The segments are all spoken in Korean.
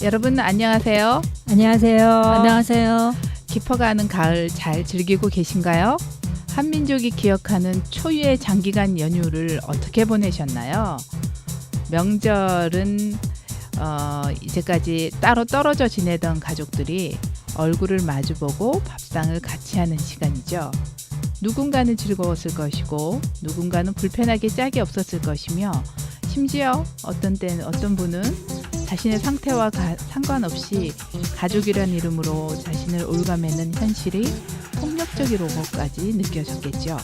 여러분 안녕하세요. 안녕하세요. 안녕하세요. 깊어가는 가을 잘 즐기고 계신가요? 한민족이 기억하는 초유의 장기간 연휴를 어떻게 보내셨나요? 명절은 이제까지 따로 떨어져 지내던 가족들이 얼굴을 마주보고 밥상을 같이 하는 시간이죠. 누군가는 즐거웠을 것이고 누군가는 불편하게 짝이 없었을 것이며 심지어 어떤 분은 자신의 상태와 상관없이 가족이란 이름으로 자신을 올가매는 현실이 폭력적이로까지 느껴졌겠죠.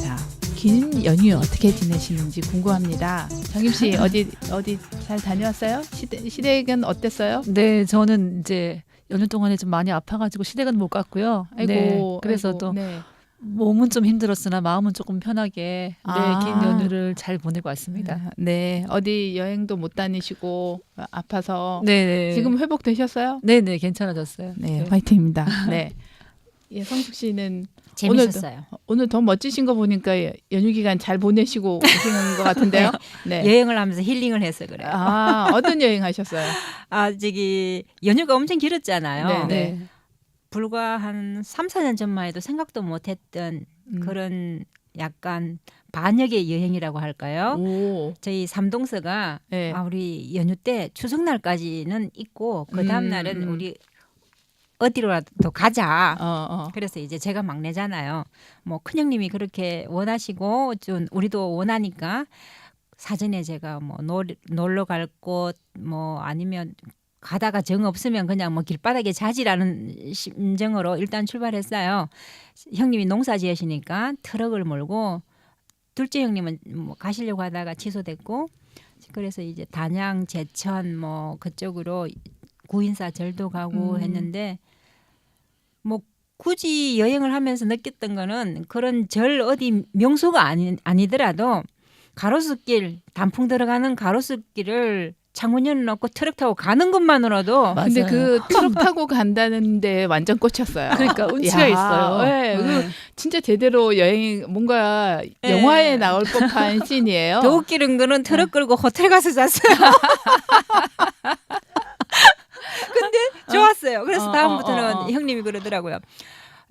자, 긴 연휴 어떻게 지내시는지 궁금합니다. 정임 씨 어디 잘 다녀왔어요? 시댁은 어땠어요? 네, 저는 이제 연휴 동안에 좀 많이 아파가지고 시댁은 못 갔고요. 아이고, 네, 그래서 아이고, 또 네. 몸은 좀 힘들었으나 마음은 조금 편하게 긴 연휴를 잘 보내고 왔습니다. 네, 어디 여행도 못 다니시고 아파서 네, 지금 회복되셨어요? 네, 괜찮아졌어요. 네, 화이팅입니다. 네, 예, 성숙 씨는 재밌었어요. 오늘 더 멋지신 거 보니까 연휴 기간 잘 보내시고 오시는 것 같은데요. 네. 여행을 하면서 힐링을 해서 그래요. 어떤 여행 하셨어요? 저기 연휴가 엄청 길었잖아요. 네. 불과 한 3, 4년 전만 해도 생각도 못했던 그런 약간 반역의 여행이라고 할까요? 오. 저희 삼동서가 네. 우리 연휴 때 추석날까지는 있고 그 다음날은 우리 어디로라도 가자. 그래서 이제 제가 막내잖아요. 뭐 큰형님이 그렇게 원하시고 좀 우리도 원하니까 사전에 제가 뭐 놀러 갈 곳 뭐 아니면 가다가 정 없으면 그냥 뭐 길바닥에 자지라는 심정으로 일단 출발했어요. 형님이 농사 지으시니까 트럭을 몰고 둘째 형님은 뭐 가시려고 하다가 취소됐고 그래서 이제 단양, 제천 뭐 그쪽으로 구인사 절도 가고 했는데 뭐 굳이 여행을 하면서 느꼈던 거는 그런 절 어디 명소가 아니더라도 가로수길 단풍 들어가는 가로수길을 창문 열어놓고 트럭 타고 가는 것만으로도 근데 그 트럭 타고 간다는데 완전 꽂혔어요. 그러니까 운치가 있어요. 네. 진짜 제대로 여행 뭔가 영화에 나올 법한 씬이에요. 더 웃기는 거는 트럭 끌고 호텔 가서 잤어요. 근데 좋았어요. 그래서 다음부터는 형님이 그러더라고요.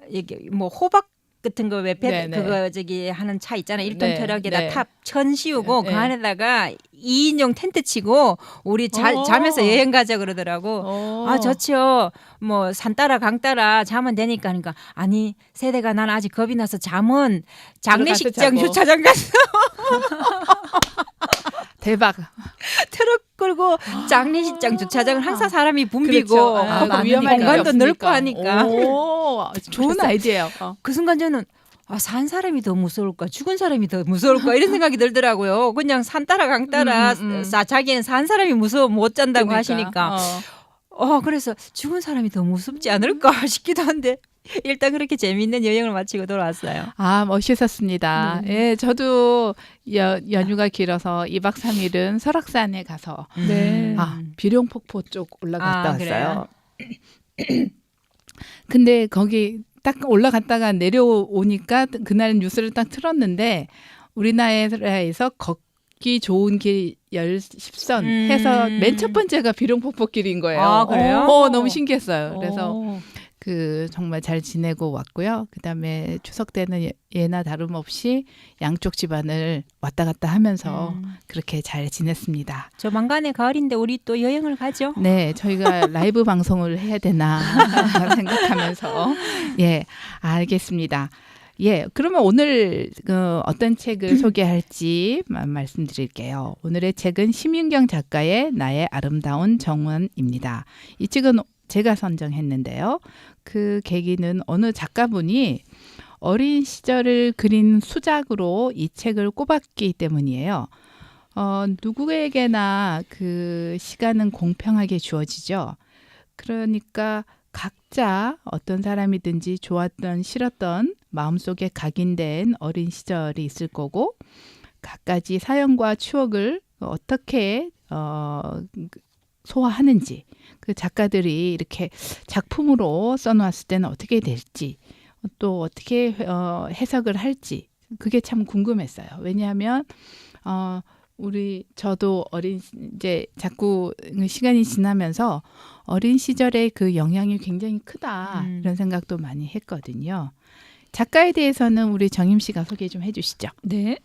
이게 뭐 호박 같은 거 왜 그거 저기 하는 차 있잖아요. 1톤 트럭에다 탑 천 씌우고 그 안에다가 2인용 텐트 치고 우리 자면서 여행 가자 그러더라고. 좋죠. 뭐 산 따라 강 따라 자면 되니까. 그러니까 아니 세대가 난 아직 겁이 나서 잠은 장례식장 주차장 가서 대박. 트럭 끌고 장례식장 주차장을 항상 사람이 붐비고 그렇죠. 위험한 공간도 넓고 하니까. 좋은 아이디어예요. 그 순간 저는 산 사람이 더 무서울까 죽은 사람이 더 무서울까 이런 생각이 들더라고요. 그냥 산 따라 강 따라 자기는 산 사람이 무서워 못 잔다고 하시니까 그래서 죽은 사람이 더 무섭지 않을까 싶기도 한데 일단 그렇게 재미있는 여행을 마치고 돌아왔어요. 멋있었습니다. 예, 저도 연휴가 길어서 2박 3일은 설악산에 가서 비룡폭포 쪽 올라갔다 왔어요. 근데 거기 딱 올라갔다가 내려오니까 그날 뉴스를 딱 틀었는데 우리나라에서 걷기 좋은 길 10선 해서 맨 첫 번째가 비룡폭포길인 거예요. 그래요? 너무 신기했어요. 그래서 정말 잘 지내고 왔고요. 그다음에 추석 때는 예나 다름없이 양쪽 집안을 왔다 갔다 하면서 그렇게 잘 지냈습니다. 조만간에 가을인데 우리 또 여행을 가죠. 네, 저희가 라이브 방송을 해야 되나 생각하면서 알겠습니다. 그러면 오늘 어떤 책을 소개할지 말씀드릴게요. 오늘의 책은 심윤경 작가의 나의 아름다운 정원입니다. 이 책은 제가 선정했는데요. 그 계기는 어느 작가분이 어린 시절을 그린 수작으로 이 책을 꼽았기 때문이에요. 누구에게나 그 시간은 공평하게 주어지죠. 그러니까 각자 어떤 사람이든지 좋았던 싫었던 마음속에 각인된 어린 시절이 있을 거고 갖가지 사연과 추억을 어떻게 소화하는지 그 작가들이 이렇게 작품으로 써놓았을 때는 어떻게 될지 또 어떻게 해석을 할지 그게 참 궁금했어요. 왜냐하면 저도 이제 자꾸 시간이 지나면서 어린 시절의 그 영향이 굉장히 크다 이런 생각도 많이 했거든요. 작가에 대해서는 우리 정임 씨가 소개 좀 해주시죠. 네.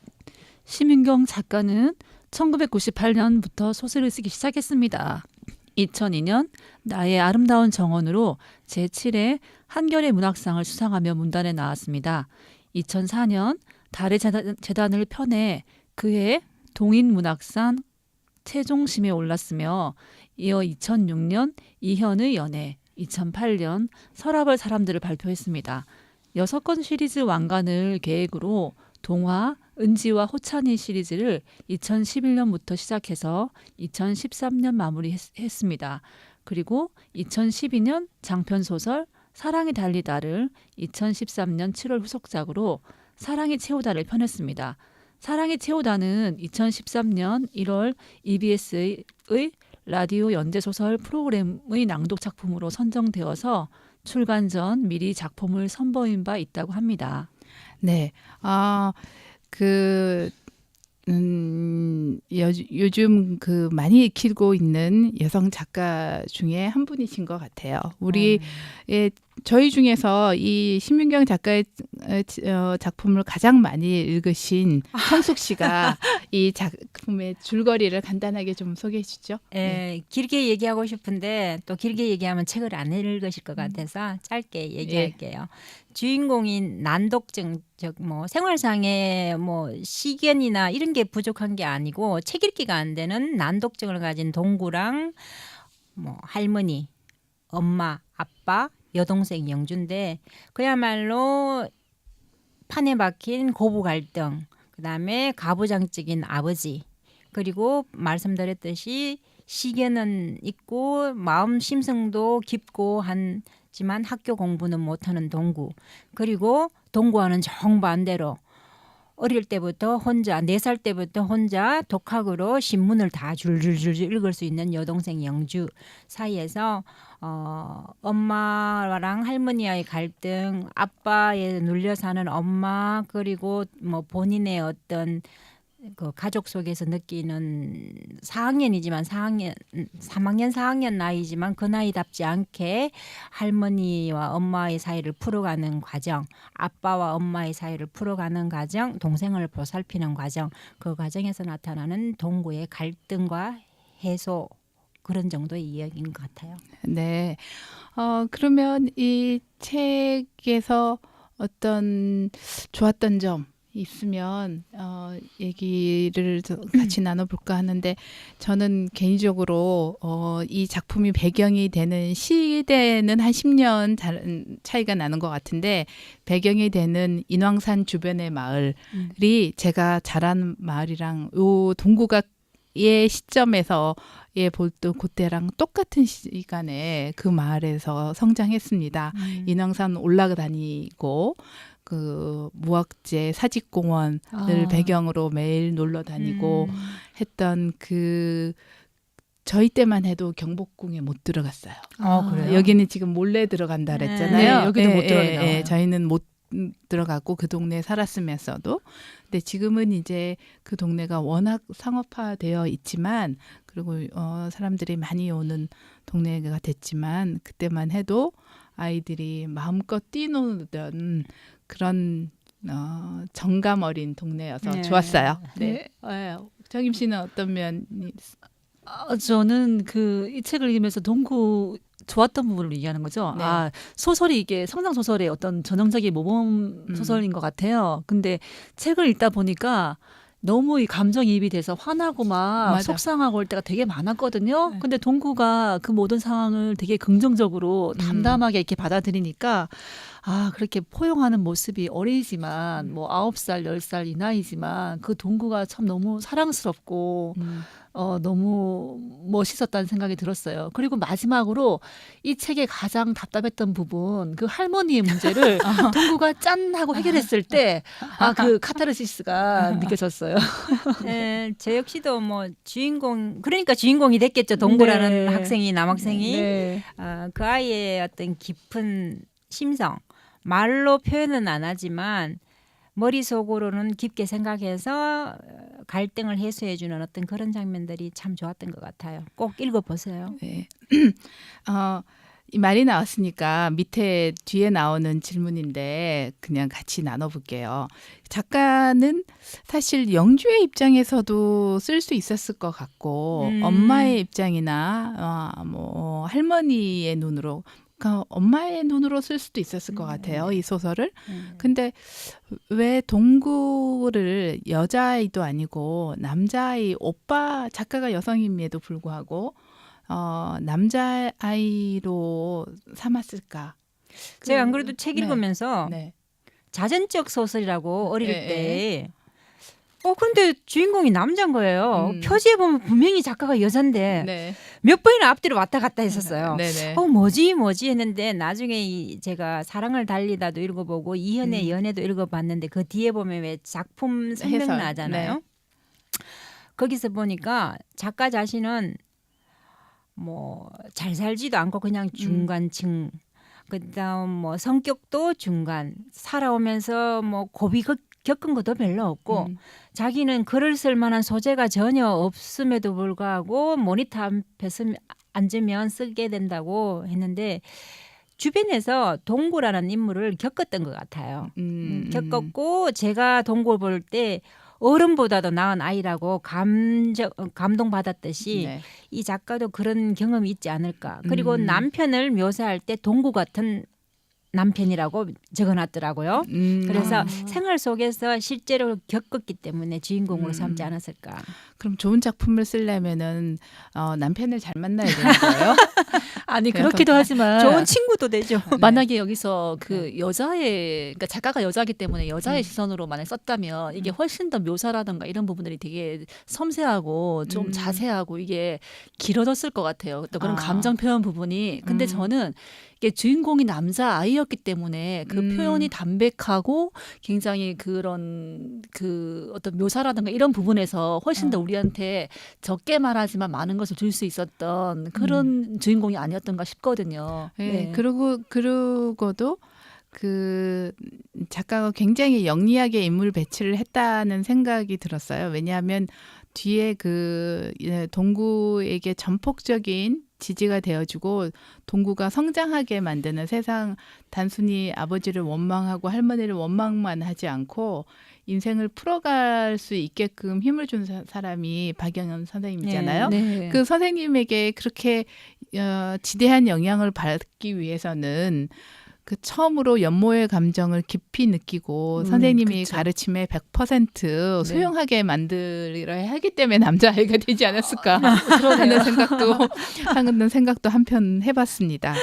심윤경 작가는 1998년부터 소설을 쓰기 시작했습니다. 2002년 나의 아름다운 정원으로 제7회 한겨레 문학상을 수상하며 문단에 나왔습니다. 2004년 달의 재단을 펴내 그해 동인문학상 최종심에 올랐으며 이어 2006년 이현의 연애, 2008년 서랍을 사람들을 발표했습니다. 6권 시리즈 완간을 계획으로 동화 은지와 호찬이 시리즈를 2011년부터 시작해서 2013년 마무리했습니다. 그리고 2012년 장편소설 사랑이 달리다를 2013년 7월 후속작으로 사랑이 채우다를 펴냈습니다. 사랑이 채우다는 2013년 1월 EBS의 라디오 연재소설 프로그램의 낭독 작품으로 선정되어서 출간 전 미리 작품을 선보인 바 있다고 합니다. 네. 요즘 많이 익히고 있는 여성 작가 중에 한 분이신 것 같아요. 저희 중에서 이 심윤경 작가의 작품을 가장 많이 읽으신 성숙 씨가 이 작품의 줄거리를 간단하게 좀 소개해 주죠. 네. 길게 얘기하고 싶은데 또 길게 얘기하면 책을 안 읽으실 것 같아서 짧게 얘기할게요. 주인공인 난독증, 즉 생활상의 시견이나 이런 게 부족한 게 아니고 책 읽기가 안 되는 난독증을 가진 동구랑 할머니, 엄마, 아빠, 여동생 영주인데 그야말로 판에 박힌 고부 갈등, 그다음에 가부장적인 아버지, 그리고 말씀드렸듯이 시견은 있고 마음 심성도 깊고 하지만 학교 공부는 못하는 동구, 그리고 동구와는 정반대로 어릴 때부터 혼자 4살 때부터 혼자 독학으로 신문을 다 줄줄줄 읽을 수 있는 여동생 영주 사이에서 엄마랑 할머니와의 갈등, 아빠에 눌려 사는 엄마, 그리고 본인의 어떤 그 가족 속에서 느끼는 4학년이지만 3학년 4학년 나이지만 그 나이답지 않게 할머니와 엄마의 사이를 풀어가는 과정, 아빠와 엄마의 사이를 풀어가는 과정, 동생을 보살피는 과정, 그 과정에서 나타나는 동구의 갈등과 해소, 그런 정도의 이야기인 것 같아요. 네. 그러면 이 책에서 어떤 좋았던 점 있으면 얘기를 같이 나눠볼까 하는데, 저는 개인적으로 이 작품이 배경이 되는 시대는 한 10년 차이가 나는 것 같은데, 배경이 되는 인왕산 주변의 마을이 제가 자란 마을이랑 요 동구가의 시점에서 볼 때 그때랑 똑같은 시간에 그 마을에서 성장했습니다. 인왕산 올라다니고 그 무학재 사직공원을 배경으로 매일 놀러 다니고 했던 저희 때만 해도 경복궁에 못 들어갔어요. 그래요? 여기는 지금 몰래 들어간다 그랬잖아요. 네, 여기도 못 들어가요. 네, 저희는 못 들어가고 그 동네에 살았으면서도. 근데 지금은 이제 그 동네가 워낙 상업화되어 있지만, 그리고 사람들이 많이 오는 동네가 됐지만, 그때만 해도 아이들이 마음껏 뛰노던 그런 정감 어린 동네여서 좋았어요. 네. 정임 씨는 어떤 면이? 저는 이 책을 읽으면서 동구 좋았던 부분을 얘기하는 거죠. 네. 소설이 이게 성장 소설의 어떤 전형적인 모범 소설인 것 같아요. 근데 책을 읽다 보니까 너무 이 감정이입이 돼서 화나고 막 맞아. 속상하고 할 때가 되게 많았거든요. 네. 근데 동구가 그 모든 상황을 되게 긍정적으로 담담하게 이렇게 받아들이니까 그렇게 포용하는 모습이 어리지만 9살, 10살 이 나이지만 그 동구가 참 너무 사랑스럽고 너무 멋있었다는 생각이 들었어요. 그리고 마지막으로 이 책의 가장 답답했던 부분, 그 할머니의 문제를 동구가 짠 하고 해결했을 때 그 카타르시스가 느껴졌어요. 네, 저 역시도 그러니까 주인공이 됐겠죠. 동구라는 학생이, 남학생이. 네. 그 아이의 어떤 깊은 심성, 말로 표현은 안 하지만 머릿속으로는 깊게 생각해서 갈등을 해소해주는 어떤 그런 장면들이 참 좋았던 것 같아요. 꼭 읽어보세요. 네. 이 말이 나왔으니까 밑에 뒤에 나오는 질문인데 그냥 같이 나눠볼게요. 작가는 사실 영주의 입장에서도 쓸 수 있었을 것 같고 엄마의 입장이나 뭐 할머니의 눈으로 그러니까 엄마의 눈으로 쓸 수도 있었을 것 같아요. 이 소설을. 근데 왜 동구를 여자아이도 아니고 남자아이 오빠 작가가 여성임에도 불구하고 남자아이로 삼았을까? 제가 안 그래도 책 네. 읽으면서 네. 자전적 소설이라고 어릴 네, 때 근데 주인공이 남자인 거예요. 표지에 보면 분명히 작가가 여잔데 네. 몇 번이나 앞뒤로 왔다 갔다 했었어요. 네네. 뭐지 했는데 나중에 제가 사랑을 달리다도 읽어보고 이현의 연애도 읽어봤는데 그 뒤에 보면 왜 작품 생각나잖아요. 네. 거기서 보니까 작가 자신은 뭐 잘 살지도 않고 그냥 중간층. 그다음 뭐 성격도 중간. 살아오면서 뭐 고비 겪은 것도 별로 없고 자기는 글을 쓸 만한 소재가 전혀 없음에도 불구하고 모니터 앞에 앉으면 쓰게 된다고 했는데 주변에서 동구라는 인물을 겪었던 것 같아요. 겪었고 제가 동구를 볼 때 어른보다도 나은 아이라고 감동받았듯이 네. 이 작가도 그런 경험이 있지 않을까. 그리고 남편을 묘사할 때 동구 같은 남편이라고 적어놨더라고요. 그래서 생활 속에서 실제로 겪었기 때문에 주인공으로 삼지 않았을까. 그럼 좋은 작품을 쓰려면은 남편을 잘 만나야 되는 거예요? 아니 그렇기도 하지만 좋은 친구도 되죠. 만약에 여기서 그 여자의 그러니까 작가가 여자기 때문에 여자의 시선으로 만약 썼다면 이게 훨씬 더 묘사라든가 이런 부분들이 되게 섬세하고 좀 자세하고 이게 길어졌을 것 같아요. 또 그런 감정 표현 부분이. 근데 저는 이게 주인공이 남자 아이였기 때문에 그 표현이 담백하고 굉장히 그런 그 어떤 묘사라든가 이런 부분에서 훨씬 더 우리한테 적게 말하지만 많은 것을 줄 수 있었던 그런 주인공이 아니었던가 싶거든요. 네. 그러고도 그 작가가 굉장히 영리하게 인물 배치를 했다는 생각이 들었어요. 왜냐하면 뒤에 그 동구에게 전폭적인 지지가 되어주고 동구가 성장하게 만드는 세상 단순히 아버지를 원망하고 할머니를 원망만 하지 않고 인생을 풀어갈 수 있게끔 힘을 준 사람이 박영현 선생님이잖아요. 네. 그 선생님에게 그렇게 지대한 영향을 받기 위해서는 그 처음으로 연모의 감정을 깊이 느끼고 선생님이 그쵸. 가르침에 100% 소용하게 만들어야 하기 때문에 남자아이가 되지 않았을까 하는 생각도 한편 해봤습니다.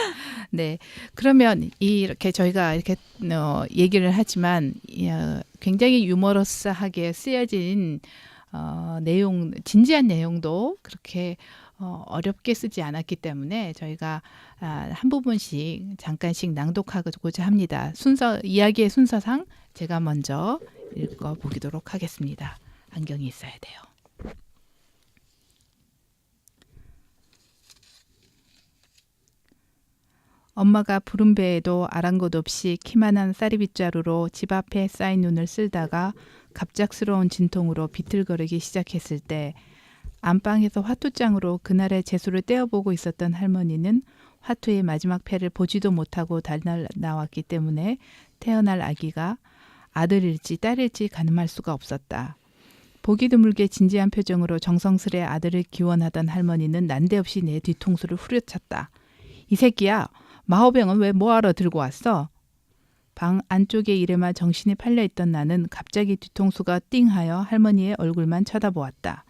네, 그러면 이렇게 저희가 이렇게 얘기를 하지만 굉장히 유머러스하게 쓰여진 내용, 진지한 내용도 그렇게 어렵게 쓰지 않았기 때문에 저희가 한 부분씩 잠깐씩 낭독하고자 합니다. 이야기의 순서상 제가 먼저 읽어보도록 하겠습니다. 안경이 있어야 돼요. 엄마가 부른 배에도 아랑곳 없이 키만한 쌀이빗자루로 집 앞에 쌓인 눈을 쓸다가 갑작스러운 진통으로 비틀거리기 시작했을 때 안방에서 화투장으로 그날의 재수를 떼어보고 있었던 할머니는 화투의 마지막 패를 보지도 못하고 달달 나왔기 때문에 태어날 아기가 아들일지 딸일지 가늠할 수가 없었다. 보기 드물게 진지한 표정으로 정성스레 아들을 기원하던 할머니는 난데없이 내 뒤통수를 후려쳤다. 이 새끼야, 마호병은 왜 뭐하러 들고 왔어? 방 안쪽의 일에만 정신이 팔려있던 나는 갑자기 뒤통수가 띵하여 할머니의 얼굴만 쳐다보았다.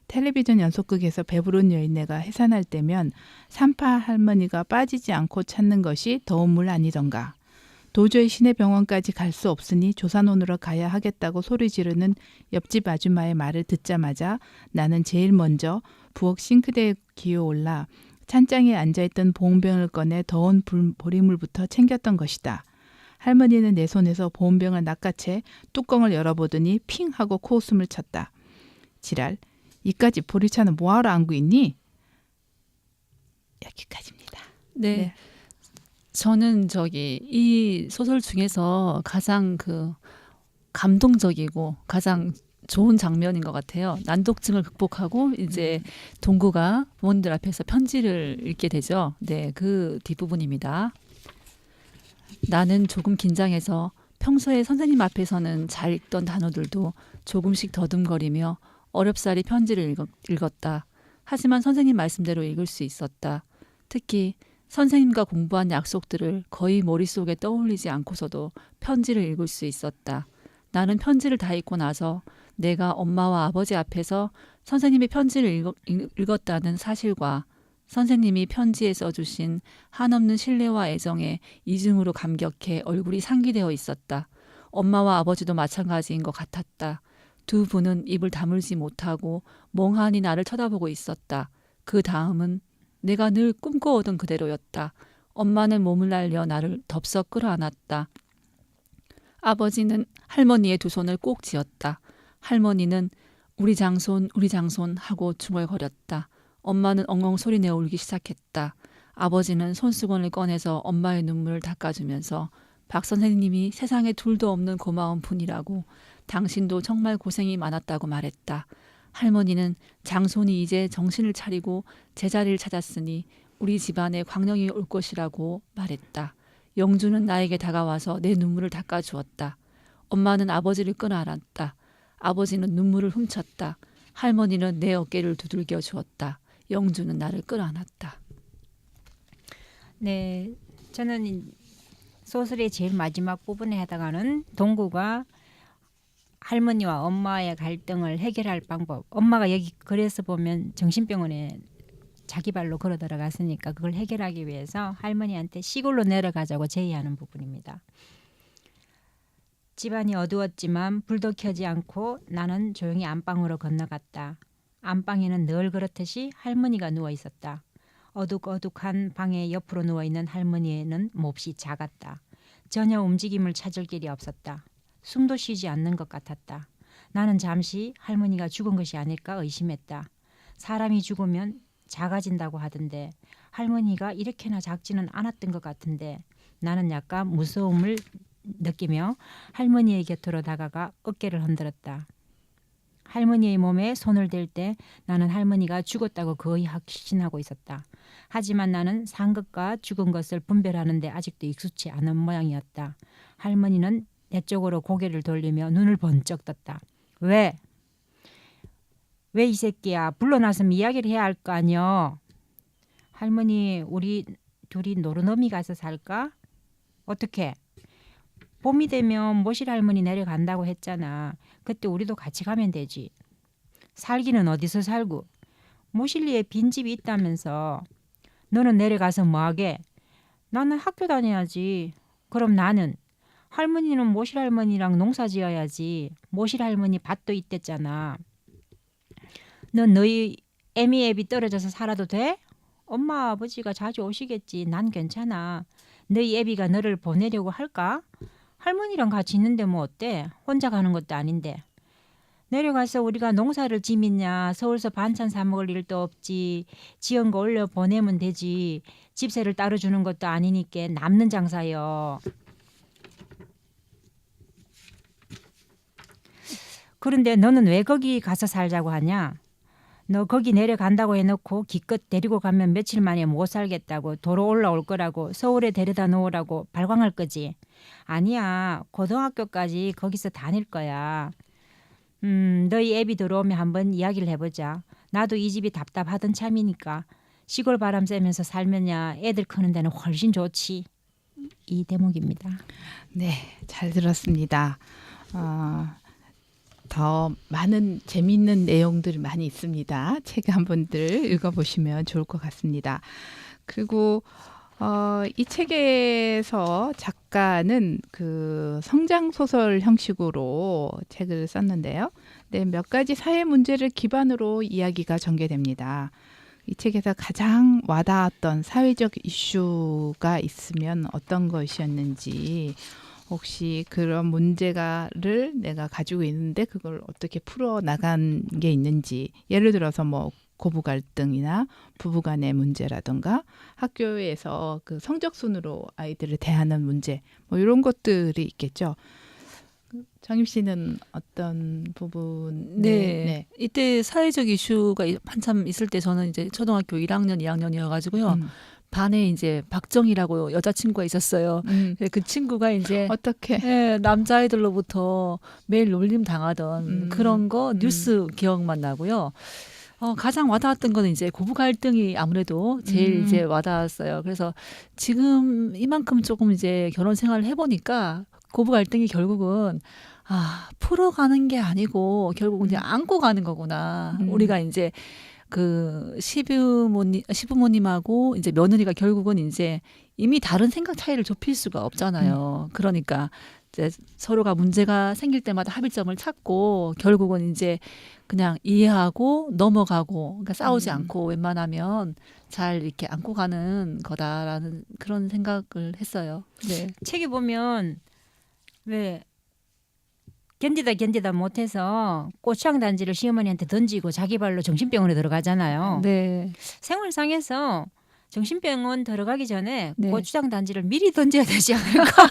텔레비전 연속극에서 배부른 여인네가 해산할 때면 산파 할머니가 빠지지 않고 찾는 것이 더운 물 아니던가. 도저히 시내 병원까지 갈 수 없으니 조산원으로 가야 하겠다고 소리 지르는 옆집 아줌마의 말을 듣자마자 나는 제일 먼저 부엌 싱크대에 기어올라 찬장에 앉아있던 보온병을 꺼내 더운 보리물부터 챙겼던 것이다. 할머니는 내 손에서 보온병을 낚아채 뚜껑을 열어보더니 핑 하고 코웃음을 쳤다. 지랄. 이까지 보리차는 뭐하러 안고 있니? 여기까지입니다. 네. 저는 이 소설 중에서 가장 그 감동적이고 가장 좋은 장면인 것 같아요. 난독증을 극복하고 이제 동구가 부모님들 앞에서 편지를 읽게 되죠. 네, 그 뒷부분입니다. 나는 조금 긴장해서 평소에 선생님 앞에서는 잘 읽던 단어들도 조금씩 더듬거리며 어렵사리 편지를 읽었다. 하지만 선생님 말씀대로 읽을 수 있었다. 특히 선생님과 공부한 약속들을 거의 머릿속에 떠올리지 않고서도 편지를 읽을 수 있었다. 나는 편지를 다 읽고 나서 내가 엄마와 아버지 앞에서 선생님의 편지를 읽었다는 사실과 선생님이 편지에 써주신 한없는 신뢰와 애정에 이중으로 감격해 얼굴이 상기되어 있었다. 엄마와 아버지도 마찬가지인 것 같았다. 두 분은 입을 다물지 못하고 멍하니 나를 쳐다보고 있었다. 그 다음은 내가 늘 꿈꿔오던 그대로였다. 엄마는 몸을 날려 나를 덥석 끌어안았다. 아버지는 할머니의 두 손을 꼭 쥐었다. 할머니는 우리 장손 하고 중얼거렸다. 엄마는 엉엉 소리내어 울기 시작했다. 아버지는 손수건을 꺼내서 엄마의 눈물을 닦아주면서 박 선생님이 세상에 둘도 없는 고마운 분이라고 당신도 정말 고생이 많았다고 말했다. 할머니는 장손이 이제 정신을 차리고 제자리를 찾았으니 우리 집안에 광령이 올 것이라고 말했다. 영주는 나에게 다가와서 내 눈물을 닦아주었다. 엄마는 아버지를 끌어안았다. 아버지는 눈물을 훔쳤다. 할머니는 내 어깨를 두들겨 주었다. 영주는 나를 끌어안았다. 네, 저는 소설의 제일 마지막 부분에 해당하는 동구가 할머니와 엄마의 갈등을 해결할 방법. 엄마가 여기 글에서 보면 정신병원에 자기 발로 걸어 들어갔으니까 그걸 해결하기 위해서 할머니한테 시골로 내려가자고 제의하는 부분입니다. 집안이 어두웠지만 불도 켜지 않고 나는 조용히 안방으로 건너갔다. 안방에는 늘 그렇듯이 할머니가 누워 있었다. 어둑어둑한 방에 옆으로 누워있는 할머니는 몹시 작았다. 전혀 움직임을 찾을 길이 없었다. 숨도 쉬지 않는 것 같았다. 나는 잠시 할머니가 죽은 것이 아닐까 의심했다. 사람이 죽으면 작아진다고 하던데 할머니가 이렇게나 작지는 않았던 것 같은데 나는 약간 무서움을 느끼며 할머니의 곁으로 다가가 어깨를 흔들었다. 할머니의 몸에 손을 댈 때 나는 할머니가 죽었다고 거의 확신하고 있었다. 하지만 나는 산 것과 죽은 것을 분별하는 데 아직도 익숙치 않은 모양이었다. 할머니는 내 쪽으로 고개를 돌리며 눈을 번쩍 떴다. 왜? 왜 이 새끼야? 불러놨으면 이야기를 해야 할 거 아니여. 할머니, 우리 둘이 노르노미 가서 살까? 어떻게? 봄이 되면 모실 할머니 내려간다고 했잖아. 그때 우리도 같이 가면 되지. 살기는 어디서 살고? 모실리에 빈집이 있다면서. 너는 내려가서 뭐하게? 나는 학교 다녀야지. 그럼 나는? 할머니는 모실 할머니랑 농사 지어야지. 모실 할머니 밭도 있댔잖아. 넌 너희 애미 애비 떨어져서 살아도 돼? 엄마 아버지가 자주 오시겠지. 난 괜찮아. 너희 애비가 너를 보내려고 할까? 할머니랑 같이 있는데 뭐 어때? 혼자 가는 것도 아닌데. 내려가서 우리가 농사를 지밌냐. 서울서 반찬 사 먹을 일도 없지. 지은 거 올려 보내면 되지. 집세를 따로 주는 것도 아니니까 남는 장사요. 그런데 너는 왜 거기 가서 살자고 하냐? 너 거기 내려간다고 해놓고 기껏 데리고 가면 며칠 만에 못 살겠다고 도로 올라올 거라고 서울에 데려다 놓으라고 발광할 거지. 아니야. 고등학교까지 거기서 다닐 거야. 너희 애비 들어오면 한번 이야기를 해보자. 나도 이 집이 답답하던 참이니까. 시골 바람 쐬면서 살면야 애들 크는 데는 훨씬 좋지. 이 대목입니다. 네, 잘 들었습니다. 더 많은 재미있는 내용들이 많이 있습니다. 책 한 번들 읽어보시면 좋을 것 같습니다. 그리고 이 책에서 작가는 그 성장 소설 형식으로 책을 썼는데요. 네, 몇 가지 사회 문제를 기반으로 이야기가 전개됩니다. 이 책에서 가장 와닿았던 사회적 이슈가 있으면 어떤 것이었는지, 혹시 그런 문제를 내가 가지고 있는데 그걸 어떻게 풀어 나간 게 있는지, 예를 들어서 뭐 고부 갈등이나 부부 간의 문제라든가 학교에서 그 성적 순으로 아이들을 대하는 문제, 뭐 이런 것들이 있겠죠. 정임 씨는 어떤 부분? 네. 이때 사회적 이슈가 한참 있을 때 저는 이제 초등학교 1학년, 2학년이어가지고요. 반에 이제 박정희라고 여자친구가 있었어요. 그 친구가 이제 어떻게? 네, 남자아이들로부터 매일 놀림 당하던 그런 거 뉴스 기억만 나고요. 가장 와닿았던 거는 이제 고부 갈등이 아무래도 제일 이제 와닿았어요. 그래서 지금 이만큼 조금 이제 결혼 생활을 해보니까 고부 갈등이 결국은 풀어가는 게 아니고 결국은 이제 안고 가는 거구나. 우리가 이제 그 시부모님하고 이제 며느리가 결국은 이제 이미 다른 생각 차이를 좁힐 수가 없잖아요. 그러니까 이제 서로가 문제가 생길 때마다 합의점을 찾고 결국은 이제 그냥 이해하고 넘어가고 그러니까 싸우지 않고 웬만하면 잘 이렇게 안고 가는 거다라는 그런 생각을 했어요. 네. 책에 보면 왜 견디다 못해서 고추장 단지를 시어머니한테 던지고 자기 발로 정신병원에 들어가잖아요. 네. 생활상에서 정신병원 들어가기 전에 네. 고추장 단지를 미리 던져야 되지 않을까?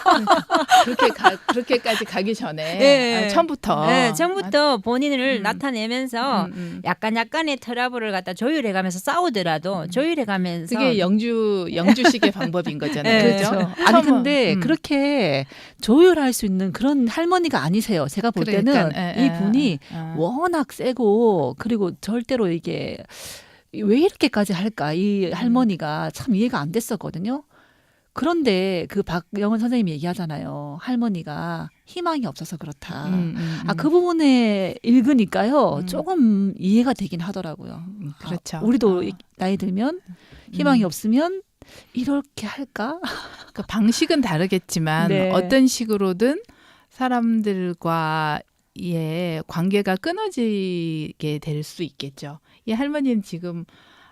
그렇게까지 가기 전에 네. 처음부터. 네, 처음부터 본인을 나타내면서 약간의 트러블을 갖다 조율해가면서 싸우더라도 조율해가면서 그게 영주식의 방법인 거잖아요. 네. 그렇죠? 아니 근데 그렇게 조율할 수 있는 그런 할머니가 아니세요. 제가 볼 때는 이분이 워낙 세고 그리고 절대로 이게 왜 이렇게까지 할까? 이 할머니가 참 이해가 안 됐었거든요. 그런데 그 박영은 선생님이 얘기하잖아요. 할머니가 희망이 없어서 그렇다. 그 부분에 읽으니까요. 조금 이해가 되긴 하더라고요. 그렇죠. 우리도 나이 들면 희망이 없으면 이렇게 할까? 그 방식은 다르겠지만 네. 어떤 식으로든 사람들과의 관계가 끊어지게 될 수 있겠죠. 이 할머니는 지금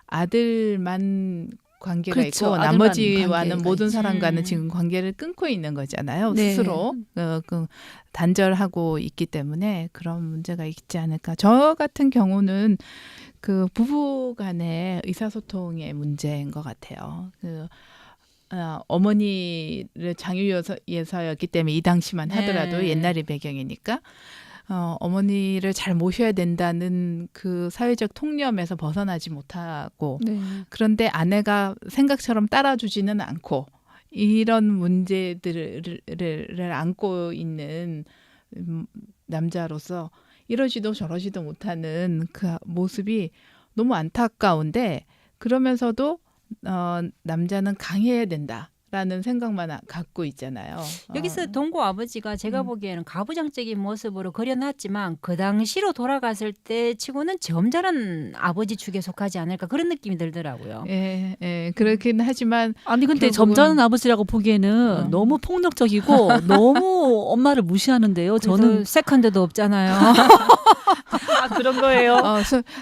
아들만 관계가 그렇죠. 있고 아들만 나머지와는 관계가 모든 있지. 사람과는 지금 관계를 끊고 있는 거잖아요. 네. 스스로 단절하고 있기 때문에 그런 문제가 있지 않을까. 저 같은 경우는 그 부부 간의 의사소통의 문제인 것 같아요. 어머니를 장유예서였기 때문에 이 당시만 하더라도 옛날의 배경이니까 어머니를 잘 모셔야 된다는 그 사회적 통념에서 벗어나지 못하고 네. 그런데 아내가 생각처럼 따라주지는 않고 이런 문제들을 안고 있는 남자로서 이러지도 저러지도 못하는 그 모습이 너무 안타까운데 그러면서도 남자는 강해야 된다라는 생각만 갖고 있잖아요. 여기서 동구 아버지가 제가 보기에는 가부장적인 모습으로 그려놨지만 그 당시로 돌아갔을 때 치고는 점잖은 아버지 축에 속하지 않을까 그런 느낌이 들더라고요. 예, 그렇긴 하지만 아니 근데 결국은- 점잖은 아버지라고 보기에는 너무 폭력적이고 너무 엄마를 무시하는데요. 저는 세컨드도 없잖아요. 그런 거예요.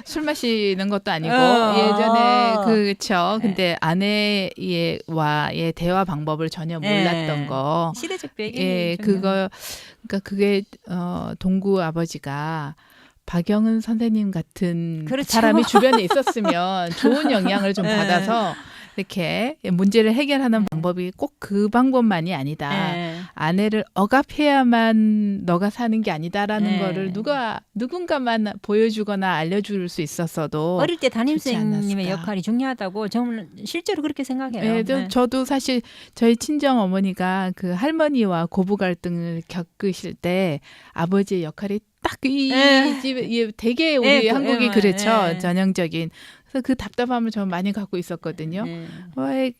술 마시는 것도 아니고 어. 예전에 그렇죠. 근데 아내와의 대화 방법을 전혀 몰랐던 거. 시대적 배경이 예, 그러니까 그게 동구 아버지가 박영은 선생님 같은 그렇죠. 사람이 주변에 있었으면 좋은 영향을 좀 받아서 이렇게 문제를 해결하는 방법이 꼭 그 방법만이 아니다. 아내를 억압해야만 너가 사는 게 아니다라는 거를 누군가만 보여주거나 알려줄 수 있었어도 어릴 때 좋지 담임선생님의 않았을까. 역할이 중요하다고 저는 실제로 그렇게 생각해요. 예, 저도 사실 저희 친정 어머니가 그 할머니와 고부 갈등을 겪으실 때 아버지의 역할이 딱 이 집 되게 우리 한국이 그렇죠. 전형적인. 그래서 그 답답함을 저는 많이 갖고 있었거든요. 왜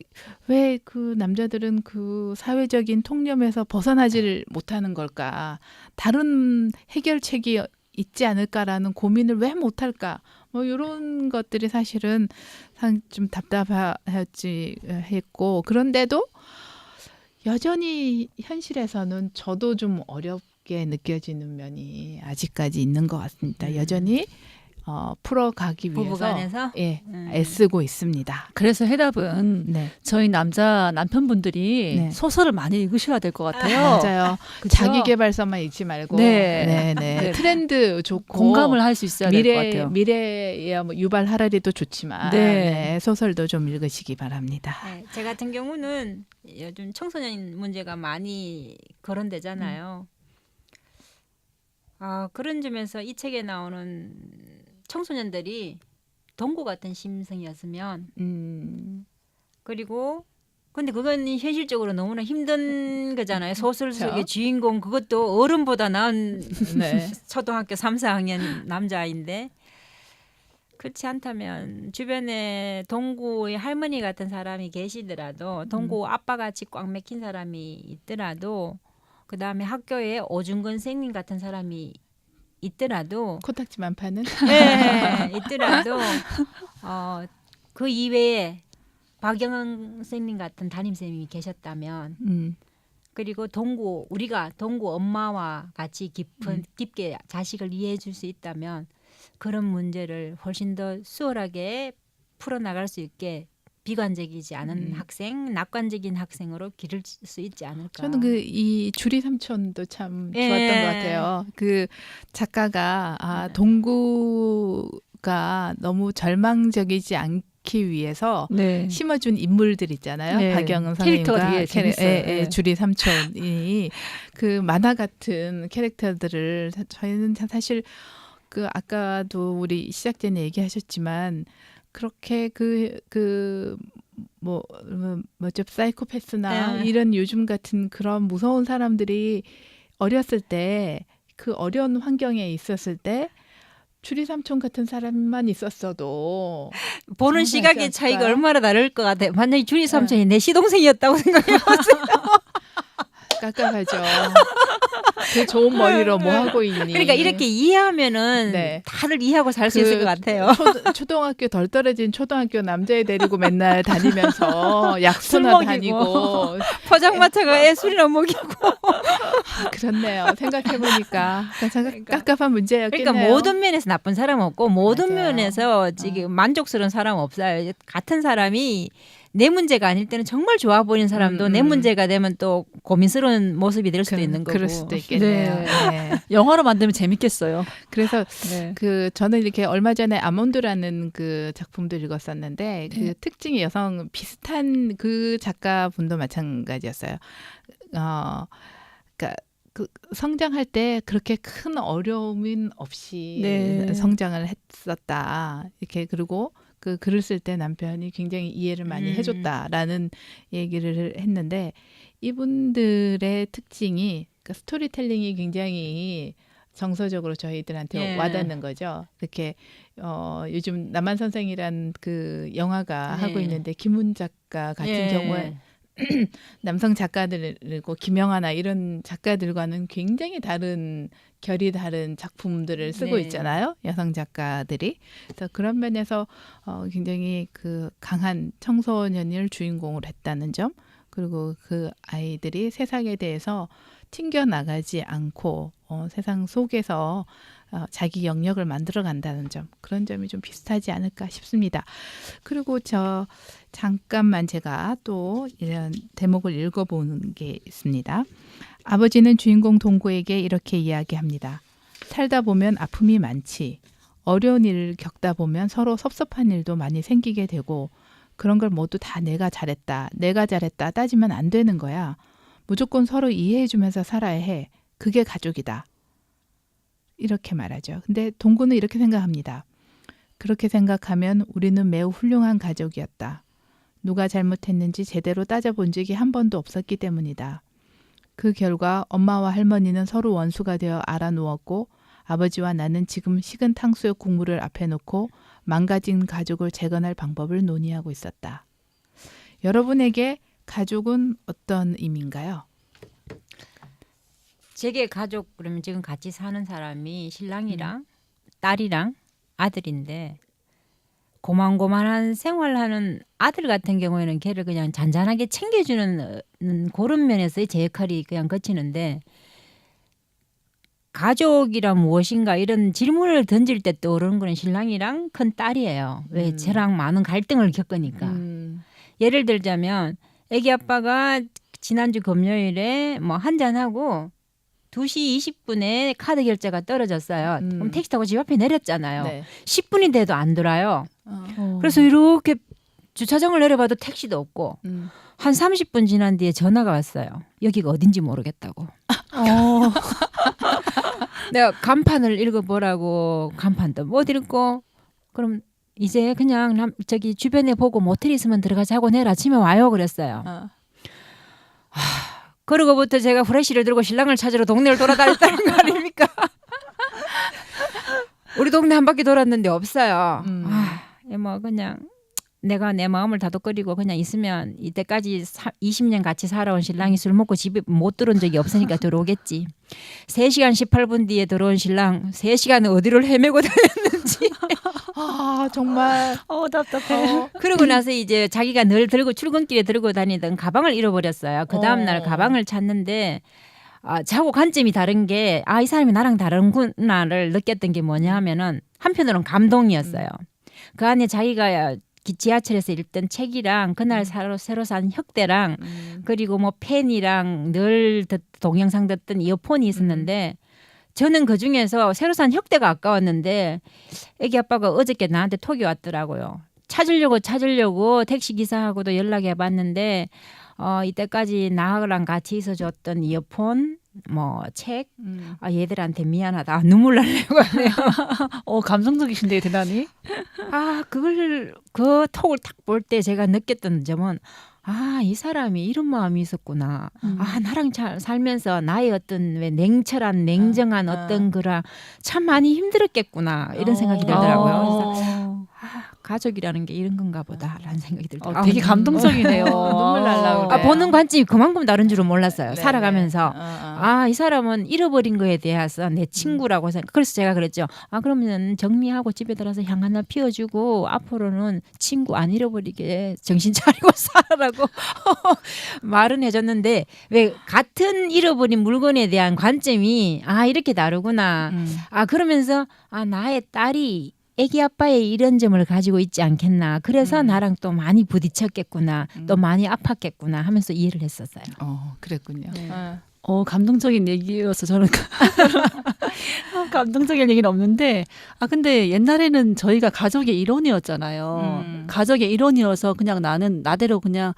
그 남자들은 그 사회적인 통념에서 벗어나지를 못하는 걸까? 다른 해결책이 있지 않을까라는 고민을 왜 못할까? 뭐 이런 것들이 사실은 좀 답답했지 했고 그런데도 여전히 현실에서는 저도 좀 어렵게 느껴지는 면이 아직까지 있는 것 같습니다. 여전히 풀어가기 위해서 부부간에서 애쓰고 있습니다. 그래서 해답은 저희 남편분들이 소설을 많이 읽으셔야 될 것 같아요. 맞아요. 그쵸? 자기 개발서만 읽지 말고 트렌드 좋고 공감을 할 수 있어야 될 것 같아요. 미래에 뭐 유발 하라리도 좋지만 소설도 좀 읽으시기 바랍니다. 제 같은 경우는 요즘 청소년 문제가 많이 거론되잖아요. 그런 점에서 이 책에 나오는 청소년들이 동구 같은 심성이었으면 그리고 근데 그건 현실적으로 너무나 힘든 거잖아요. 소설 속의 그렇죠. 주인공 그것도 어른보다 나은 네. 초등학교 3, 4학년 남자아이인데 그렇지 않다면 주변에 동구의 할머니 같은 사람이 계시더라도 동구 아빠같이 꽉 막힌 사람이 있더라도 그다음에 학교에 오중근 선생님 같은 사람이 있더라도 코딱지만 파는. 네, 있더라도 그 이외에 박영은 선생님 같은 담임선생님이 계셨다면 그리고 우리가 동구 엄마와 같이 깊게 자식을 이해해 줄 수 있다면 그런 문제를 훨씬 더 수월하게 풀어나갈 수 있게 비관적이지 않은 학생, 낙관적인 학생으로 기를 수 있지 않을까. 저는 이 주리 삼촌도 참 예. 좋았던 것 같아요. 그 작가가 네. 동구가 너무 절망적이지 않기 위해서 네. 심어준 인물들 있잖아요. 네. 박영은 캐릭터가 선생님과 되게 재밌어요. 네. 주리 삼촌이 그 만화 같은 캐릭터들을 저희는 사실 그 아까도 우리 시작 전에 얘기하셨지만 그렇게 뭐죠 사이코패스나 네. 이런 요즘 같은 그런 무서운 사람들이 어렸을 때 그 어려운 환경에 있었을 때 주리 삼촌 같은 사람만 있었어도 보는 정상하지 시각의 차이가 않을까요? 얼마나 다를 것 같아요. 만약에 주리 삼촌이 내 시동생이었다고 생각해보세요. 깝깝하죠. 그 좋은 머리로 뭐 하고 있니? 그러니까 이렇게 이해하면은 네. 다들 이해하고 살 수 있을 것 같아요. 초등학교 덜 떨어진 초등학교 남자애 데리고 맨날 다니면서 약수나 먹이고. 다니고 포장마차가 애 술이나 먹이고. 그렇네요. 생각해보니까 깝깝한 문제였겠네요. 그러니까 모든 면에서 나쁜 사람 없고 모든 맞아요. 면에서 지금 만족스러운 사람 없어요. 같은 사람이 내 문제가 아닐 때는 정말 좋아 보이는 사람도 내 문제가 되면 또 고민스러운 모습이 될 수도 있는 거고. 그럴 수도 있겠네요. 네. 네. 영화로 만들면 재밌겠어요. 그래서 네. 저는 이렇게 얼마 전에 아몬드라는 그 작품도 읽었었는데 그 특징이 여성 비슷한 그 작가분도 마찬가지였어요. 그러니까 그 성장할 때 그렇게 큰 어려움은 없이 네. 성장을 했었다. 이렇게 그리고 그 글을 쓸 때 남편이 굉장히 이해를 많이 해줬다라는 얘기를 했는데 이분들의 특징이 그러니까 스토리텔링이 굉장히 정서적으로 저희들한테 예. 와닿는 거죠. 이렇게 요즘 남한선생이란 그 영화가 네. 하고 있는데 김훈 작가 같은 예. 경우에 남성 작가들이고 김영하나 이런 작가들과는 굉장히 다른 결이 다른 작품들을 쓰고 네. 있잖아요. 여성 작가들이. 그래서 그런 면에서 굉장히 그 강한 청소년을 주인공으로 했다는 점, 그리고 그 아이들이 세상에 대해서 튕겨나가지 않고 세상 속에서 자기 영역을 만들어 간다는 점, 그런 점이 좀 비슷하지 않을까 싶습니다. 그리고 잠깐만 제가 또 이런 대목을 읽어보는 게 있습니다. 아버지는 주인공 동구에게 이렇게 이야기합니다. 살다 보면 아픔이 많지. 어려운 일을 겪다 보면 서로 섭섭한 일도 많이 생기게 되고 그런 걸 모두 다 내가 잘했다 따지면 안 되는 거야. 무조건 서로 이해해주면서 살아야 해. 그게 가족이다. 이렇게 말하죠. 근데 동구는 이렇게 생각합니다. 그렇게 생각하면 우리는 매우 훌륭한 가족이었다. 누가 잘못했는지 제대로 따져본 적이 한 번도 없었기 때문이다. 그 결과 엄마와 할머니는 서로 원수가 되어 알아누웠고 아버지와 나는 지금 식은 탕수육 국물을 앞에 놓고 망가진 가족을 재건할 방법을 논의하고 있었다. 여러분에게 가족은 어떤 의미인가요? 제게 가족 그러면 지금 같이 사는 사람이 신랑이랑 딸이랑 아들인데 고만고만한 생활하는 아들 같은 경우에는 걔를 그냥 잔잔하게 챙겨주는 그런 면에서의 제 역할이 그냥 거치는데 가족이란 무엇인가 이런 질문을 던질 때 떠오르는 거는 신랑이랑 큰 딸이에요. 왜 저랑 많은 갈등을 겪으니까. 예를 들자면 애기 아빠가 지난주 금요일에 뭐 한잔하고 2시 20분에 카드 결제가 떨어졌어요. 그럼 택시 타고 집 앞에 내렸잖아요. 네. 10분이 돼도 안 돌아요. 그래서 이렇게 주차장을 내려봐도 택시도 없고 한 30분 지난 뒤에 전화가 왔어요. 여기가 어딘지 모르겠다고. 내가 간판을 읽어보라고 간판도 못 읽고 그럼 이제 그냥 저기 주변에 보고 모텔 있으면 들어가자고 내일 아침에 와요 그랬어요. 그러고부터 제가 후레쉬를 들고 신랑을 찾으러 동네를 돌아다녔다는 거 아닙니까? 우리 동네 한 바퀴 돌았는데 없어요. 뭐 그냥 내가 내 마음을 다독거리고 그냥 있으면 이때까지 20년 같이 살아온 신랑이 술 먹고 집에 못 들어온 적이 없으니까 들어오겠지. 3시간 18분 뒤에 들어온 신랑 3시간 어디를 헤매고 다녔는지. 아 정말 답답해. 그러고 나서 이제 자기가 늘 들고 출근길에 들고 다니던 가방을 잃어버렸어요. 그 다음날 가방을 찾는데 자고 관점이 다른 게 이 사람이 나랑 다른구나를 느꼈던 게 뭐냐 하면은 한편으로는 감동이었어요. 그 안에 자기가 지하철에서 읽던 책이랑 그날 새로 산 혁대랑 그리고 뭐 펜이랑 늘 동영상 듣던 이어폰이 있었는데 저는 그중에서 새로 산 혁대가 아까웠는데 애기 아빠가 어저께 나한테 톡이 왔더라고요. 찾으려고 택시기사하고도 연락해봤는데 이때까지 나하고랑 같이 있어줬던 이어폰 뭐 책 얘들한테 미안하다. 눈물 날려고 하네요. 감성적이신데 대단히. 그 톡을 딱 볼 때 제가 느꼈던 점은 이 사람이 이런 마음이 있었구나. 나랑 잘 살면서 나의 어떤 왜 냉철한 냉정한 어떤 그라 참 많이 힘들었겠구나 이런 생각이 들더라고요. 그래서 가족이라는 게 이런 건가 보다라는 생각이 들더라고요. 되게 감동적이네요. 눈물 날라고. 보는 관점이 그만큼 다른 줄은 몰랐어요. 네네. 살아가면서 이 사람은 잃어버린 거에 대해서 내 친구라고 생각. 그래서 제가 그랬죠. 그러면 정리하고 집에 들어서 향 하나 피워주고 앞으로는 친구 안 잃어버리게 정신 차리고 살아라고 말은 해줬는데 왜 같은 잃어버린 물건에 대한 관점이 이렇게 다르구나. 그러면서 나의 딸이 애기 아빠의 이런 점을 가지고 있지 않겠나. 그래서 나랑 또 많이 부딪혔겠구나. 또 많이 아팠겠구나 하면서 이해를 했었어요. 그랬군요. 네. 감동적인 얘기여서 저는 감동적인 얘기는 없는데 근데 옛날에는 저희가 가족의 일원이었잖아요. 가족의 일원이어서 그냥 나는 나대로 그냥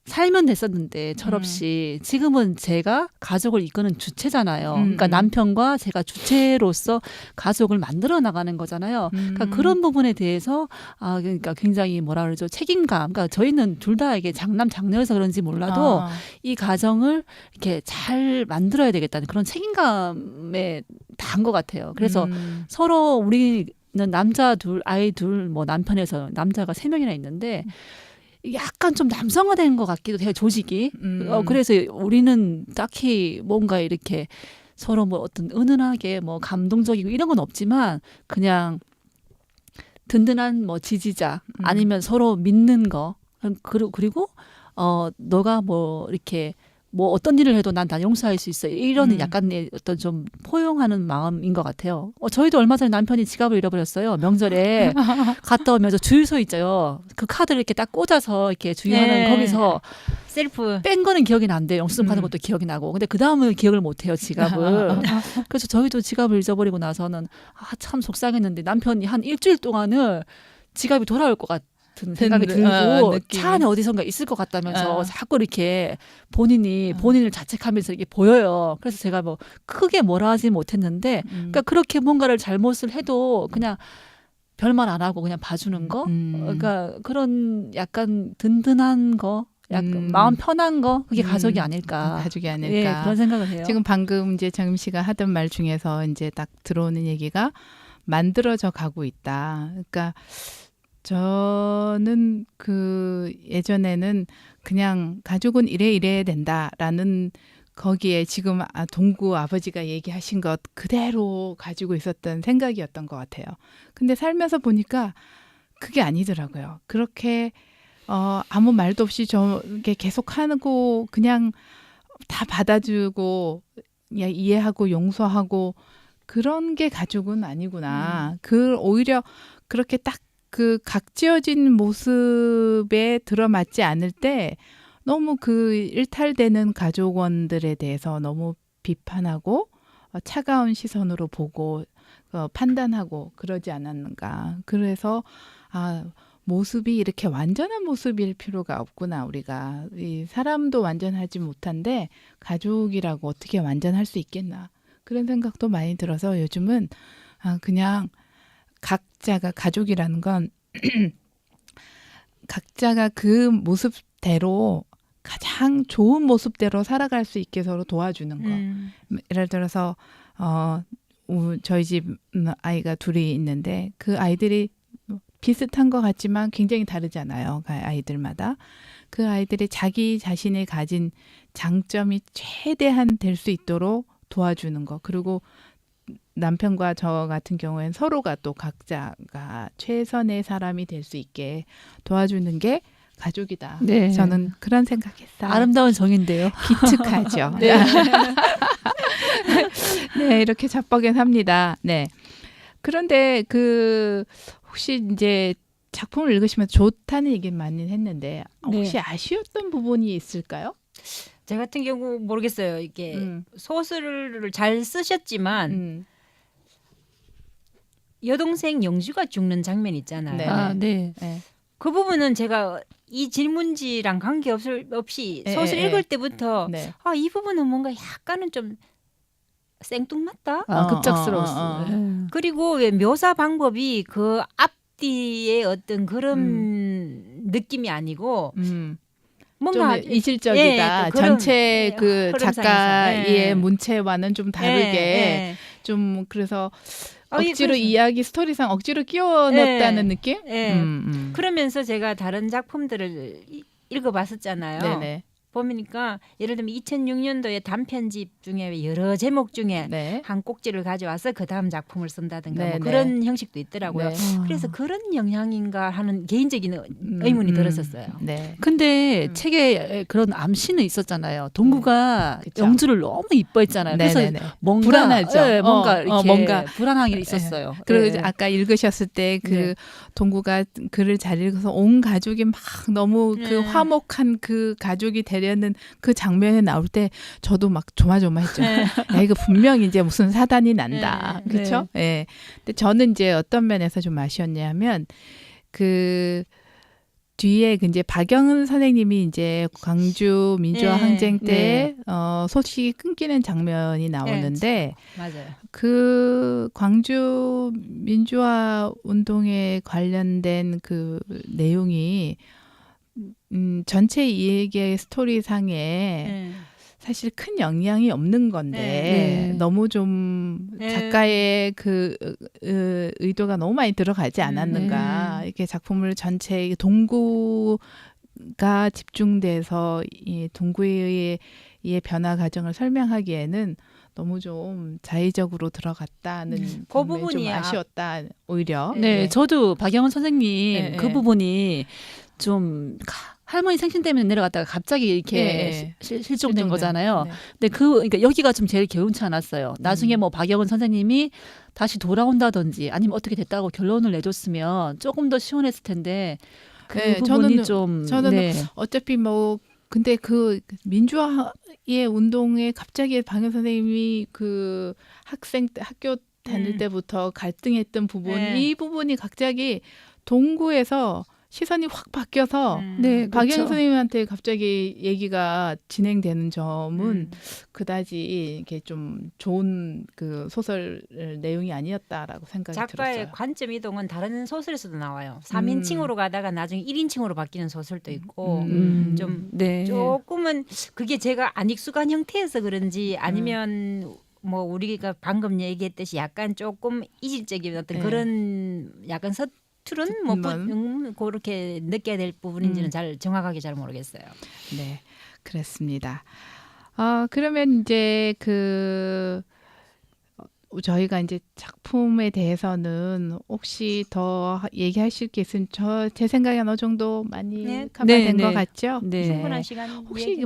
살면 됐었는데 철없이 지금은 제가 가족을 이끄는 주체잖아요. 그러니까 남편과 제가 주체로서 가족을 만들어 나가는 거잖아요. 그러니까 그런 부분에 대해서 그러니까 굉장히 뭐라 그러죠? 책임감. 그러니까 저희는 둘 다 이게 장남 장녀여서 그런지 몰라도 이 가정을 이렇게 잘 만들어야 되겠다는 그런 책임감에 다한 것 같아요. 그래서 서로 우리는 남자 둘, 아이 둘, 뭐 남편에서 남자가 3명이나 있는데 약간 좀 남성화된 것 같기도 해요, 조직이. 그래서 우리는 딱히 뭔가 이렇게 서로 뭐 어떤 은은하게 뭐 감동적이고 이런 건 없지만 그냥 든든한 뭐 지지자 아니면 서로 믿는 거 그리고 너가 뭐 이렇게 뭐 어떤 일을 해도 난 다 용서할 수 있어. 이런 약간의 어떤 좀 포용하는 마음인 것 같아요. 저희도 얼마 전에 남편이 지갑을 잃어버렸어요. 명절에 갔다 오면서 주유소 있죠. 그 카드를 이렇게 딱 꽂아서 이렇게 주유하는 거기서 셀프 뺀 거는 기억이 난대. 영수증 받은 것도 기억이 나고. 근데 그 다음은 기억을 못 해요, 지갑을. 그래서 저희도 지갑을 잊어버리고 나서는 참 속상했는데 남편이 한 일주일 동안을 지갑이 돌아올 것 같은 생각이 들고 차 안에 어디선가 있을 것 같다면서 자꾸 이렇게 본인을 자책하면서 이게 보여요. 그래서 제가 뭐 크게 뭐라 하지 못했는데 그러니까 그렇게 뭔가를 잘못을 해도 그냥 별말 안 하고 그냥 봐주는 거. 그러니까 그런 약간 든든한 거. 약간 마음 편한 거 그게 가족이 아닐까. 가족이 아닐까. 예, 그런 생각을 해요. 지금 방금 이제 정임 씨가 하던 말 중에서 이제 딱 들어오는 얘기가 만들어져 가고 있다. 그러니까 저는 그 예전에는 그냥 가족은 이래야 된다라는 거기에 지금 동구 아버지가 얘기하신 것 그대로 가지고 있었던 생각이었던 것 같아요. 근데 살면서 보니까 그게 아니더라고요. 그렇게 아무 말도 없이 저게 계속하고 그냥 다 받아주고 이해하고 용서하고 그런 게 가족은 아니구나. 오히려 그렇게 딱 그 각지어진 모습에 들어맞지 않을 때 너무 그 일탈되는 가족원들에 대해서 너무 비판하고 차가운 시선으로 보고 판단하고 그러지 않았는가. 그래서 모습이 이렇게 완전한 모습일 필요가 없구나. 우리가 이 사람도 완전하지 못한데 가족이라고 어떻게 완전할 수 있겠나. 그런 생각도 많이 들어서 요즘은 그냥 각자가 가족이라는 건 각자가 그 모습대로 가장 좋은 모습대로 살아갈 수 있게 서로 도와주는 거. 예를 들어서 저희 집 아이가 둘이 있는데 그 아이들이 비슷한 것 같지만 굉장히 다르잖아요. 아이들마다. 그 아이들이 자기 자신이 가진 장점이 최대한 될 수 있도록 도와주는 거. 그리고 남편과 저 같은 경우엔 서로가 또 각자가 최선의 사람이 될 수 있게 도와주는 게 가족이다. 네. 저는 그런 생각했어요. 아름다운 정인데요. 기특하죠. 네. 네, 이렇게 자뻑에 삽니다. 네. 그런데 혹시 이제 작품을 읽으시면서 좋다는 얘기 많이 했는데 혹시 네. 아쉬웠던 부분이 있을까요? 제 같은 경우 모르겠어요. 이게 소설을 잘 쓰셨지만 여동생 영주가 죽는 장면 있잖아요. 네네. 네. 그 부분은 제가 이 질문지랑 관계 없이 소설 읽을 때부터 네. 이 부분은 뭔가 약간은 좀 생뚱맞다. 급작스러웠어요. 그리고 왜 묘사 방법이 그 앞뒤의 어떤 그런 느낌이 아니고 뭔가 좀 이질적이다. 전체 그 흐름상에서. 작가의 문체와는 좀 다르게 좀 그래서 억지로 이야기 스토리상 억지로 끼워 넣었다는 느낌? 그러면서 제가 다른 작품들을 읽어봤었잖아요. 네네. 보니까 예를 들면 2006년도에 단편집 중에 여러 제목 중에 네. 한 꼭지를 가져와서 그 다음 작품을 쓴다든가 네, 뭐 네. 그런 형식도 있더라고요. 네. 그래서 그런 영향인가 하는 개인적인 의문이 들었었어요. 네. 근데 책에 그런 암시는 있었잖아요. 동구가 영주를 너무 이뻐했잖아요. 그래서 네네네. 뭔가 불안하죠. 네, 뭔가 이렇게 뭔가 불안한 게 있었어요. 그리고 네. 아까 읽으셨을 때 그 동구가 글을 잘 읽어서 온 가족이 막 너무 그 화목한 그 가족이 되려는 그 장면에 나올 때 저도 막 조마조마했죠. 야, 이거 분명 이제 무슨 사단이 난다. 그렇죠? 예. 근데 저는 이제 어떤 면에서 좀 아쉬웠냐면 그 뒤에 이제 박영은 선생님이 이제 광주 민주화 항쟁 때 소식이 끊기는 장면이 나오는데 맞아요. 그 광주 민주화 운동에 관련된 그 내용이 전체 이야기의 스토리상에 사실 큰 영향이 없는 건데 너무 좀 작가의 그 의도가 너무 많이 들어가지 않았는가. 이렇게 작품을 전체 동구가 집중돼서 이 동구의 변화 과정을 설명하기에는 너무 좀 자의적으로 들어갔다는 그 부분이 좀 부분이 아쉬웠다 오히려. 네, 저도 박영은 선생님 네, 그 부분이 좀 할머니 생신 때문에 내려갔다가 갑자기 이렇게 실종된 거잖아요. 네. 근데 그러니까 여기가 좀 제일 개운치 않았어요. 나중에 뭐 박영은 선생님이 다시 돌아온다든지 아니면 어떻게 됐다고 결론을 내줬으면 조금 더 시원했을 텐데 그 부분이 저는 어차피 뭐 근데 그 민주화의 운동에 갑자기 박영 선생님이 그 학교 다닐 때부터 갈등했던 부분 이 부분이 갑자기 동구에서 시선이 확 바뀌어서 박영 그렇죠. 선생님한테 갑자기 얘기가 진행되는 점은 그다지 이렇게 좀 좋은 그 소설 내용이 아니었다라고 생각이 작가의 들었어요. 관점 이동은 다른 소설에서도 나와요. 3인칭으로 가다가 나중에 1인칭으로 바뀌는 소설도 있고 좀 조금은 그게 제가 안 익숙한 형태여서 그런지 아니면 뭐 우리가 방금 얘기했듯이 약간 조금 이질적인 어떤 그런 약간 틀은 뭐 그렇게 느껴야 될 부분인지는 정확하게 잘 모르겠어요. 네, 그렇습니다. 그러면 이제 저희가 이제 작품에 대해서는 혹시 더 얘기하실 게 있으면 제 생각에 어느 정도 많이 커버된 것 같죠? 충분한 시간. 혹시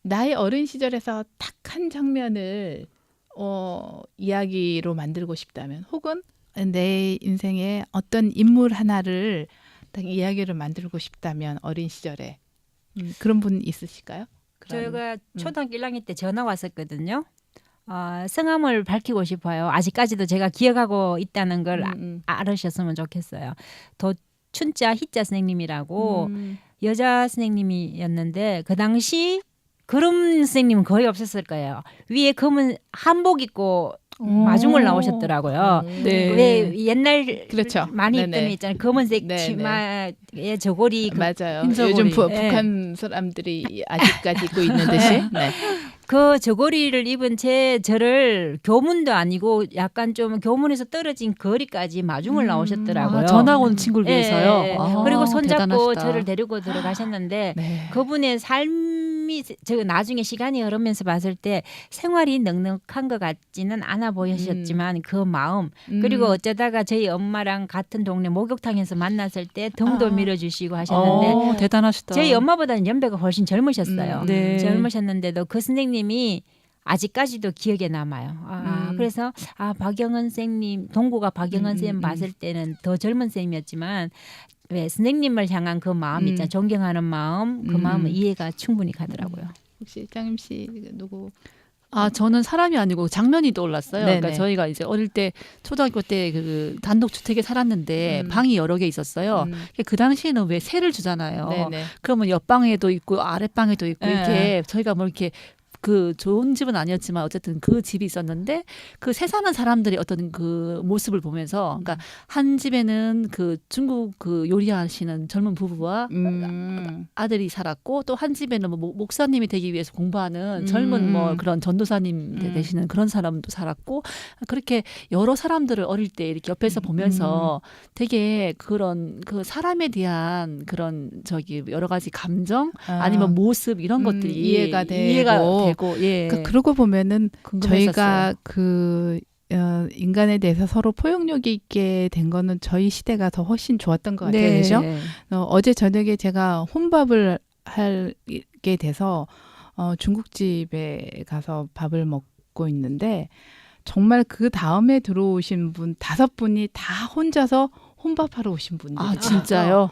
나의 어린 시절에서 딱 한 장면을 이야기로 만들고 싶다면 혹은 내 인생에 어떤 인물 하나를 딱 이야기를 만들고 싶다면 어린 시절에 그런 분 있으실까요? 저희가 초등학교 1학년 때 전화 왔었거든요. 성함을 밝히고 싶어요. 아직까지도 제가 기억하고 있다는 걸 알으셨으면 좋겠어요. 도춘자 희자 선생님이라고 여자 선생님이었는데 그 당시 그런 선생님은 거의 없었을 거예요. 위에 검은 한복 입고 마중을 나오셨더라고요. 네. 왜 옛날 그렇죠. 많이 네네. 입던 애 있잖아요. 검은색 네네. 치마에 저고리 맞아요. 흰저고리. 요즘 네. 북한 사람들이 아직까지 입고 있는 듯이. 네. 그 저고리를 입은 채 저를 교문도 아니고 약간 좀 교문에서 떨어진 거리까지 마중을 나오셨더라고요. 아, 전학 온 친구를 예, 위해서요. 예. 아, 그리고 손잡고 대단하시다. 저를 데리고 들어가셨는데 네. 그분의 삶이 저 나중에 시간이 흐르면서 봤을 때 생활이 넉넉한 것 같지는 않아 보이셨지만 그 마음 그리고 어쩌다가 저희 엄마랑 같은 동네 목욕탕에서 만났을 때 등도 밀어주시고 하셨는데 대단하시다. 저희 엄마보다는 연배가 훨씬 젊으셨어요. 네. 젊으셨는데도 그 선생님이 아직까지도 기억에 남아요. 그래서 박영은 선생님 동구가 박영은 선생님 봤을 때는 더 젊은 선생님이었지만 왜 선생님을 향한 그 마음 있잖아요. 존경하는 마음 그 마음은 이해가 충분히 가더라고요. 혹시 짱임 씨 누구? 아, 저는 사람이 아니고 장면이 떠올랐어요. 네네. 그러니까 저희가 이제 어릴 때 초등학교 때 그 단독 주택에 살았는데 방이 여러 개 있었어요. 그 당시에는 왜 세를 주잖아요. 네네. 그러면 옆방에도 있고 아랫방에도 있고 네. 이렇게 저희가 뭐 이렇게 그 좋은 집은 아니었지만 어쨌든 그 집이 있었는데 그 세 사는 사람들의 어떤 그 모습을 보면서 그러니까 한 집에는 그 중국 그 요리하시는 젊은 부부와 아들이 살았고 또 한 집에는 뭐 목사님이 되기 위해서 공부하는 젊은 뭐 그런 전도사님 되시는 그런 사람도 살았고 그렇게 여러 사람들을 어릴 때 이렇게 옆에서 보면서 되게 그런 그 사람에 대한 그런 저기 여러 가지 감정 아니면 모습 이런 것들이 이해가 되고 예. 그러니까 그러고 보면은 궁금했었어요. 저희가 그 인간에 대해서 서로 포용력이 있게 된 거는 저희 시대가 더 훨씬 좋았던 것 같아요. 네. 그죠? 어제 저녁에 제가 혼밥을 하게 돼서 중국집에 가서 밥을 먹고 있는데 정말 그 다음에 들어오신 분 5분이 다 혼자서 혼밥하러 오신 분들이 아, 진짜요?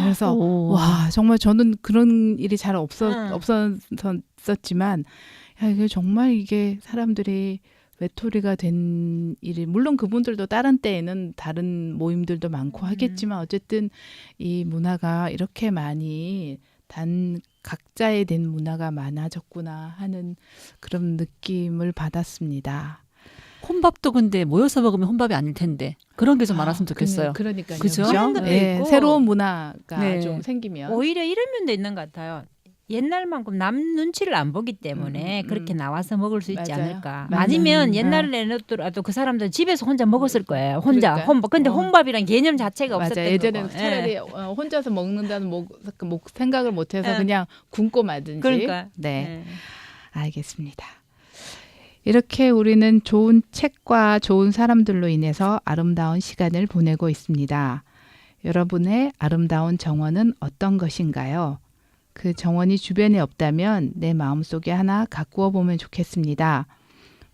그래서 오. 와 정말 저는 그런 일이 잘 없었지만 야, 이게 정말 이게 사람들이 외톨이가 된 일이 물론 그분들도 다른 때에는 다른 모임들도 많고 하겠지만 어쨌든 이 문화가 이렇게 많이 각자에 된 문화가 많아졌구나 하는 그런 느낌을 받았습니다. 혼밥도 근데 모여서 먹으면 혼밥이 아닐 텐데 그런 게 좀 많았으면 좋겠어요. 그러니까요. 그죠? 그런 것도 네, 있고 새로운 문화가 네. 좀 생기면 오히려 이런 면도 있는 것 같아요. 옛날만큼 남 눈치를 안 보기 때문에 그렇게 나와서 먹을 수 있지 맞아요. 않을까. 맞아요. 아니면 옛날에라도 그 사람들 집에서 혼자 먹었을 거예요. 혼자 그러니까. 혼밥. 근데 혼밥이란 개념 자체가 맞아. 없었던 예전에는 거고. 차라리 혼자서 먹는다는 생각을 못해서 그냥 굶고 마든지. 그러니까. 네, 알겠습니다. 이렇게 우리는 좋은 책과 좋은 사람들로 인해서 아름다운 시간을 보내고 있습니다. 여러분의 아름다운 정원은 어떤 것인가요? 그 정원이 주변에 없다면 내 마음속에 하나 가꾸어 보면 좋겠습니다.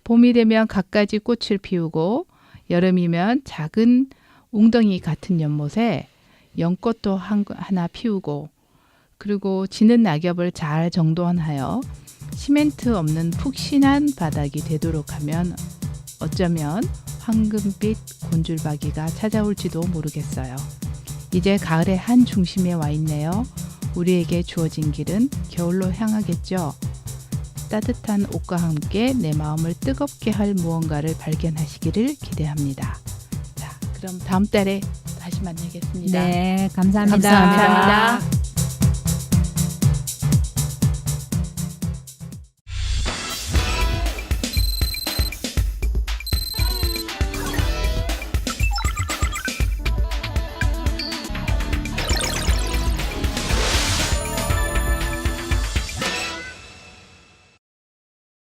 봄이 되면 갖가지 꽃을 피우고 여름이면 작은 웅덩이 같은 연못에 연꽃도 하나 피우고 그리고 지는 낙엽을 잘 정돈하여 시멘트 없는 푹신한 바닥이 되도록 하면 어쩌면 황금빛 곤줄박이가 찾아올지도 모르겠어요. 이제 가을의 한 중심에 와 있네요. 우리에게 주어진 길은 겨울로 향하겠죠. 따뜻한 옷과 함께 내 마음을 뜨겁게 할 무언가를 발견하시기를 기대합니다. 자, 그럼 다음 달에 다시 만나겠습니다. 네, 감사합니다. 감사합니다. 감사합니다.